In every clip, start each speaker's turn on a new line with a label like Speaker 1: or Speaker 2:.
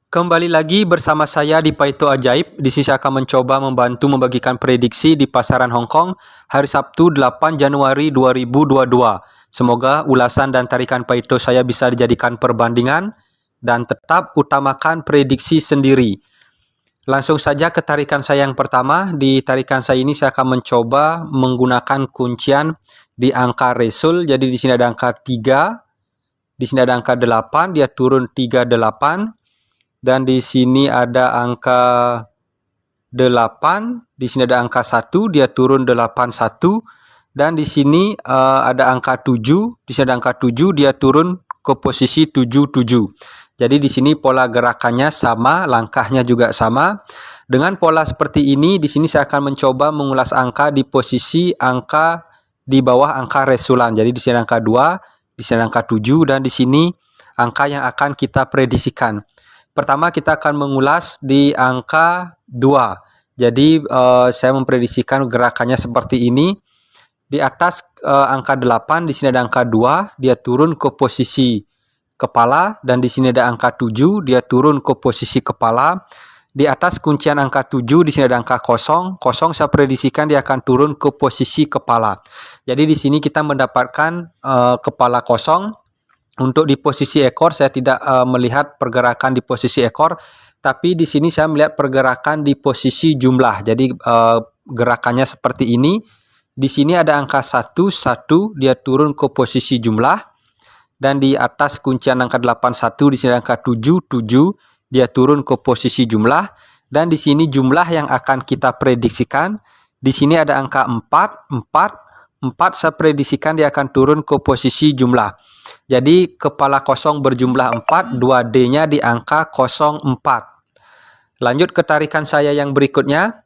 Speaker 1: Kembali lagi bersama saya di Paito Ajaib. Di sini saya akan mencoba membantu membagikan prediksi di pasaran Hong Kong hari Sabtu 8 Januari 2022. Semoga ulasan dan tarikan Paito saya bisa dijadikan perbandingan dan tetap utamakan prediksi sendiri. Langsung saja ke tarikan saya yang pertama. Di tarikan saya ini saya akan mencoba menggunakan kuncian di angka resul. Jadi di sini ada angka 3, di sini ada angka 8, dia turun 38. Dan di sini ada angka 8, di sini ada angka 1, dia turun 81. Dan di sini ada angka 7, di sini ada angka 7, dia turun ke posisi 77. Jadi di sini pola gerakannya sama, langkahnya juga sama. Dengan pola seperti ini, di sini saya akan mencoba mengulas angka di posisi angka di bawah angka resulan. Jadi di sini angka 2, di sini angka 7, dan di sini angka yang akan kita prediksikan. Pertama kita akan mengulas di angka 2. Jadi saya memprediksikan gerakannya seperti ini. Di atas angka 8, di sini ada angka 2, dia turun ke posisi kepala. Dan di sini ada angka 7, dia turun ke posisi kepala. Di atas kuncian angka 7, di sini ada angka 0. 0 saya prediksikan dia akan turun ke posisi kepala. Jadi di sini kita mendapatkan kepala 0. Untuk di posisi ekor saya tidak melihat pergerakan di posisi ekor, tapi di sini saya melihat pergerakan di posisi jumlah. Jadi gerakannya seperti ini. Di sini ada angka 1, dia turun ke posisi jumlah. Dan di atas kuncian angka 81, di sini ada angka 7, dia turun ke posisi jumlah. Dan di sini jumlah yang akan kita prediksikan. Di sini ada angka 4 saya prediksikan dia akan turun ke posisi jumlah. Jadi kepala 0 berjumlah 4, 2D-nya di angka 04. Lanjut ke tarikan saya yang berikutnya.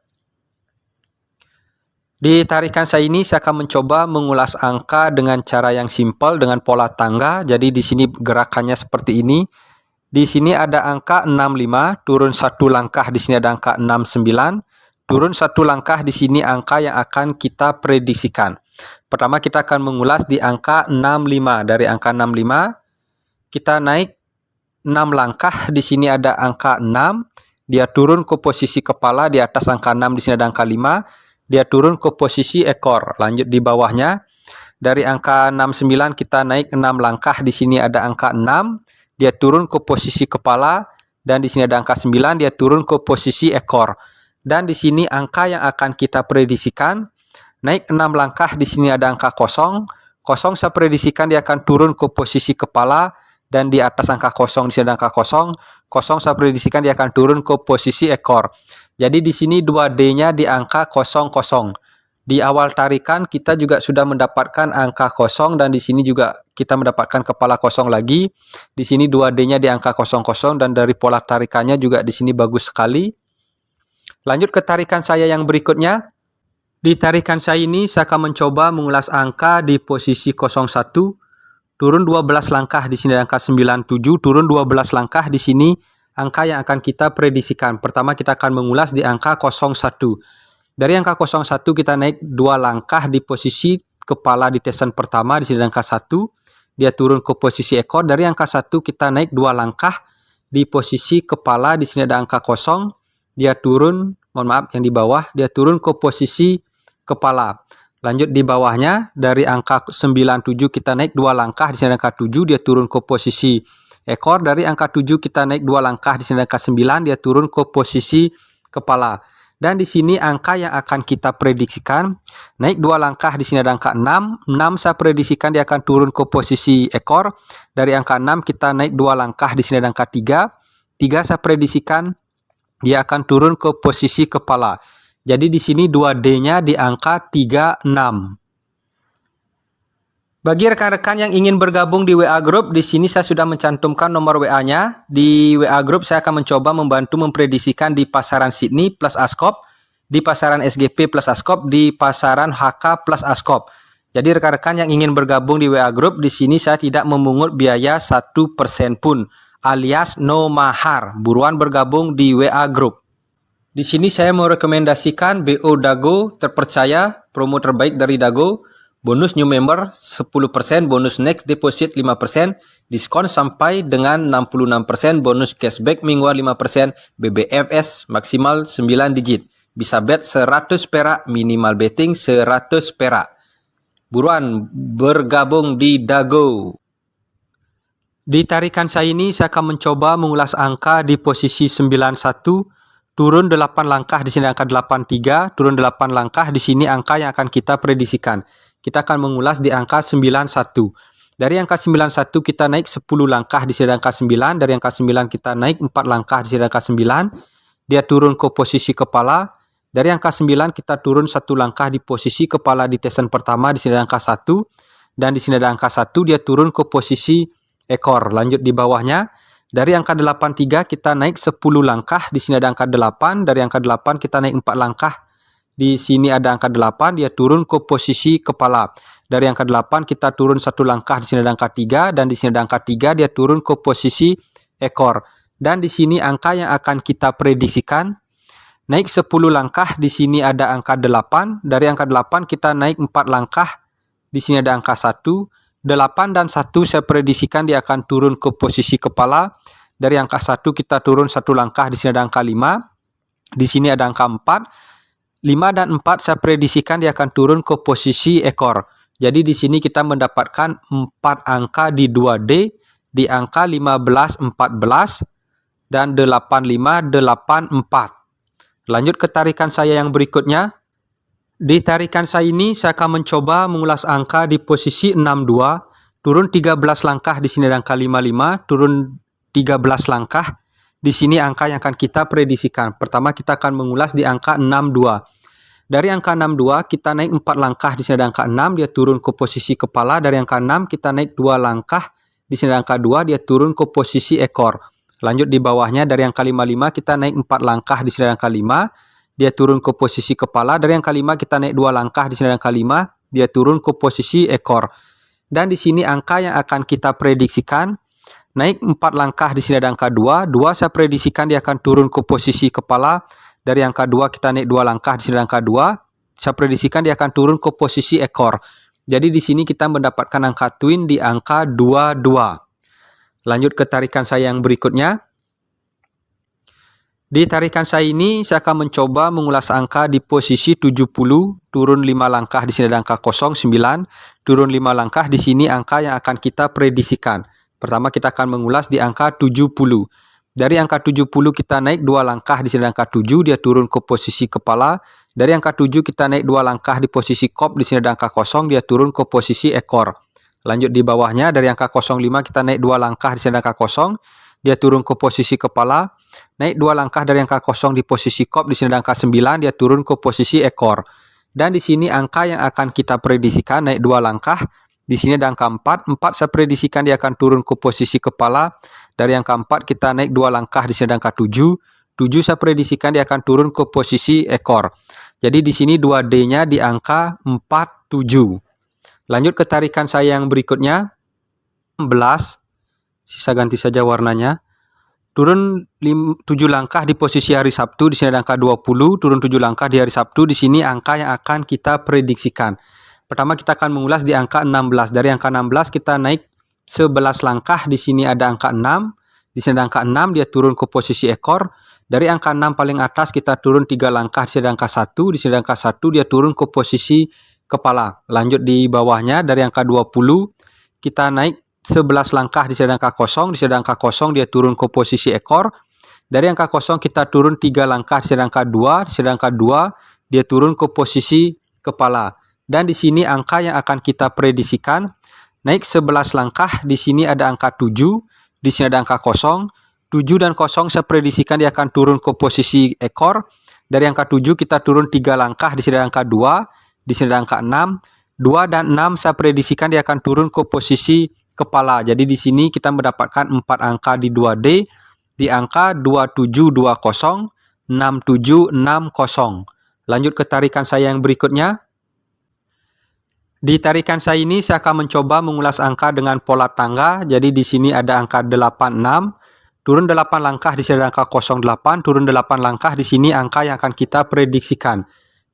Speaker 1: Di tarikan saya ini saya akan mencoba mengulas angka dengan cara yang simpel dengan pola tangga. Jadi di sini gerakannya seperti ini. Di sini ada angka 65, turun 1 langkah, di sini ada angka 69. Turun 1 langkah, di sini angka yang akan kita prediksikan. Pertama kita akan mengulas di angka 65. Dari angka 65 kita naik 6 langkah, di sini ada angka 6. Dia turun ke posisi kepala, di atas angka 6 di sini ada angka 5. Dia turun ke posisi ekor. Lanjut di bawahnya. Dari angka 69 kita naik 6 langkah, di sini ada angka 6. Dia turun ke posisi kepala dan di sini ada angka 9, dia turun ke posisi ekor. Dan di sini angka yang akan kita prediksikan naik 6 langkah, di sini ada angka 0. 0 saya prediksikan dia akan turun ke posisi kepala dan di atas angka 0 di sini ada angka 0. 0 saya prediksikan dia akan turun ke posisi ekor. Jadi di sini 2D-nya di angka 00. Di awal tarikan kita juga sudah mendapatkan angka 0 dan di sini juga kita mendapatkan kepala 0 lagi. Di sini 2D-nya di angka 00 dan dari pola tarikannya juga di sini bagus sekali. Lanjut ke tarikan saya yang berikutnya. Di tarikan saya ini saya akan mencoba mengulas angka di posisi 01. Turun 12 langkah, di sini ada angka 97. Turun 12 langkah, di sini angka yang akan kita prediksikan. Pertama kita akan mengulas di angka 01. Dari angka 01 kita naik 2 langkah di posisi kepala di tesan pertama, di sini ada angka 1. Dia turun ke posisi ekor. Dari angka 1 kita naik 2 langkah di posisi kepala, di sini ada angka 0. Dia turun, mohon maaf yang di bawah, dia turun ke posisi kepala. Lanjut di bawahnya, dari angka 97 kita naik 2 langkah, di sini ada angka 7, dia turun ke posisi ekor. Dari angka 7 kita naik 2 langkah, di sini ada angka 9, dia turun ke posisi kepala. Dan di sini angka yang akan kita prediksikan naik 2 langkah, di sini ada angka 6. 6 saya prediksikan dia akan turun ke posisi ekor. Dari angka 6 kita naik 2 langkah, di sini ada angka 3. 3 saya prediksikan dia akan turun ke posisi kepala. Jadi di sini 2D-nya di angka 36. Bagi rekan-rekan yang ingin bergabung di WA Group, di sini saya sudah mencantumkan nomor WA-nya. Di WA Group saya akan mencoba membantu memprediksikan di pasaran Sydney plus Askop, di pasaran SGP plus Askop, di pasaran HK plus Askop. Jadi rekan-rekan yang ingin bergabung di WA Group, di sini saya tidak memungut biaya 1% pun, alias no mahar. Buruan bergabung di WA Group. Di sini saya merekomendasikan BO Dago terpercaya, promo terbaik dari Dago. Bonus new member 10%, bonus next deposit 5%, diskon sampai dengan 66%, bonus cashback mingguan 5%, BBFS maksimal 9 digit. Bisa bet 100 perak, minimal betting 100 perak. Buruan bergabung di Dago. Di tarikan saya ini saya akan mencoba mengulas angka di posisi 91, turun 8 langkah di sini angka 83, turun 8 langkah di sini angka yang akan kita prediksikan. Kita akan mengulas di angka 91. Dari angka 91 kita naik 10 langkah di sini angka 9, dari angka 9 kita naik 4 langkah di sini angka 9. Dia turun ke posisi kepala. Dari angka 9 kita turun 1 langkah di posisi kepala di tesan pertama di sini ada angka 1, dan di sini ada angka 1 dia turun ke posisi ekor. Lanjut di bawahnya, dari angka 83 kita naik 10 langkah, di sini ada angka 8, dari angka 8 kita naik 4 langkah. Di sini ada angka 8, dia turun ke posisi kepala. Dari angka 8 kita turun 1 langkah, di sini ada angka 3, dan di sini ada angka 3 dia turun ke posisi ekor. Dan di sini angka yang akan kita prediksikan naik 10 langkah, di sini ada angka 8, dari angka 8 kita naik 4 langkah, di sini ada angka 1, 8 dan 1 saya prediksikan dia akan turun ke posisi kepala. Dari angka 1 kita turun 1 langkah, di sini ada angka 5, di sini ada angka 4, 5 dan 4 saya prediksikan dia akan turun ke posisi ekor. Jadi di sini kita mendapatkan 4 angka di 2D, di angka 15, 14, dan 85, 84. Lanjut ke tarikan saya yang berikutnya. Di tarikan saya ini saya akan mencoba mengulas angka di posisi 62, turun 13 langkah, di sini ada angka 55, turun 13 langkah. Di sini angka yang akan kita prediksikan. Pertama kita akan mengulas di angka 62. Dari angka 62 kita naik 4 langkah, di sini ada angka 6, dia turun ke posisi kepala. Dari angka 6 kita naik 2 langkah, di sini ada angka 2, dia turun ke posisi ekor. Lanjut di bawahnya, dari angka 55 kita naik 4 langkah, di sini ada angka 5, dia turun ke posisi kepala. Dari angka 5 kita naik 2 langkah, di sini ada angka 5, dia turun ke posisi ekor. Dan di sini angka yang akan kita prediksikan naik 4 langkah, di sini ada angka 2. 2 saya prediksikan dia akan turun ke posisi kepala. Dari angka 2 kita naik 2 langkah, di sini ada angka 2. Saya prediksikan dia akan turun ke posisi ekor. Jadi di sini kita mendapatkan angka twin di angka 22. Lanjut ke tarikan saya yang berikutnya. Di tarikan saya ini saya akan mencoba mengulas angka di posisi 70, turun 5 langkah, di sini ada angka 09, turun 5 langkah, di sini angka yang akan kita prediksikan. Pertama kita akan mengulas di angka 70. Dari angka 70 kita naik 2 langkah, di sini ada angka 7, dia turun ke posisi kepala. Dari angka 7 kita naik 2 langkah di posisi kop, di sini ada angka 0, dia turun ke posisi ekor. Lanjut di bawahnya, dari angka 05 kita naik 2 langkah, di sini ada angka 0, dia turun ke posisi kepala. Naik 2 langkah dari angka 0 di posisi kop, di sini ada angka 9, dia turun ke posisi ekor. Dan di sini angka yang akan kita prediksikan naik 2 langkah. Di sini ada angka 4. 4 saya prediksikan dia akan turun ke posisi kepala. Dari angka 4 kita naik 2 langkah, di sini ada angka 7. 7 saya prediksikan dia akan turun ke posisi ekor. Jadi di sini 2D-nya di angka 47. Lanjut ke tarikan saya yang berikutnya. 16. Sisa ganti saja warnanya. Turun 7 langkah di posisi hari Sabtu, di sini ada angka 20, turun 7 langkah di hari Sabtu, di sini angka yang akan kita prediksikan. Pertama kita akan mengulas di angka 16. Dari angka 16 kita naik 11 langkah, di sini ada angka 6, di sini ada angka 6, dia turun ke posisi ekor. Dari angka 6 paling atas kita turun 3 langkah, di sini ada angka 1, di sini ada angka 1, dia turun ke posisi kepala. Lanjut di bawahnya, dari angka 20 kita naik 11 langkah, di sini ada angka 0, di sini ada angka 0, dia turun ke posisi ekor. Dari angka 0 kita turun 3 langkah, di sini ada angka 2, di sini ada angka 2, dia turun ke posisi kepala. Dan di sini angka yang akan kita prediksikan naik 11 langkah, di sini ada angka 7, di sini ada angka 0. 7 dan 0 saya prediksikan dia akan turun ke posisi ekor. Dari angka 7 kita turun 3 langkah, di sini ada angka 2, di sini ada angka 6. 2 dan 6 saya prediksikan dia akan turun ke posisi kepala. Jadi di sini kita mendapatkan 4 angka di 2D di angka 2720, 6760. Lanjut ke tarikan saya yang berikutnya. Di tarikan saya ini saya akan mencoba mengulas angka dengan pola tangga. Jadi di sini ada angka 86, turun 8 langkah, di sini ada angka 08, turun 8 langkah, di sini angka yang akan kita prediksikan.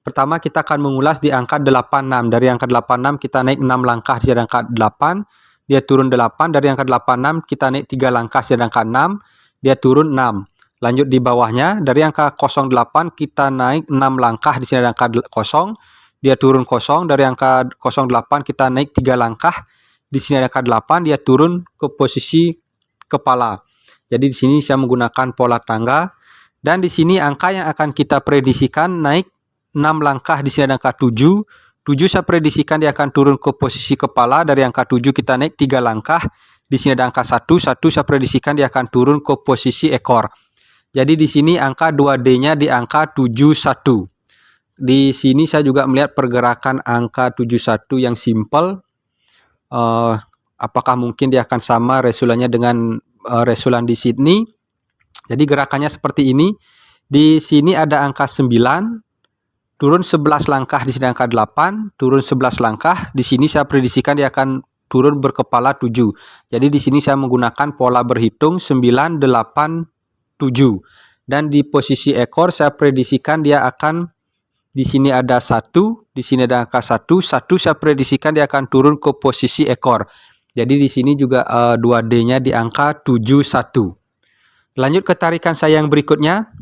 Speaker 1: Pertama kita akan mengulas di angka 86. Dari angka 86 kita naik 6 langkah di sini ada angka 8, dia turun 8. Dari angka 86 kita naik 3 langkah di sini ada angka 6, dia turun 6. Lanjut di bawahnya, dari angka 08 kita naik 6 langkah di sini ada angka 0, dia turun 0. Dari angka 08 kita naik 3 langkah, di sini ada angka 8, dia turun ke posisi kepala. Jadi di sini saya menggunakan pola tangga, dan di sini angka yang akan kita prediksikan naik 6 langkah, di sini ada angka 7. 7 saya prediksikan dia akan turun ke posisi kepala. Dari angka 7 kita naik 3 langkah, di sini ada angka 1. 1 saya prediksikan dia akan turun ke posisi ekor. Jadi di sini angka 2D-nya di angka 71. Di sini saya juga melihat pergerakan angka 71 yang simple. Apakah mungkin dia akan sama resulannya dengan resulan di Sydney? Jadi gerakannya seperti ini. Di sini ada angka 9, turun 11 langkah, di sini angka 8, turun 11 langkah. Di sini saya prediksikan dia akan turun berkepala 7. Jadi di sini saya menggunakan pola berhitung 9, 8, 7. Dan di posisi ekor saya prediksikan dia akan, di sini ada 1, di sini ada angka 1. 1 saya prediksikan dia akan turun ke posisi ekor. Jadi di sini juga 2D-nya di angka 71. Lanjut ke tarikan saya yang berikutnya.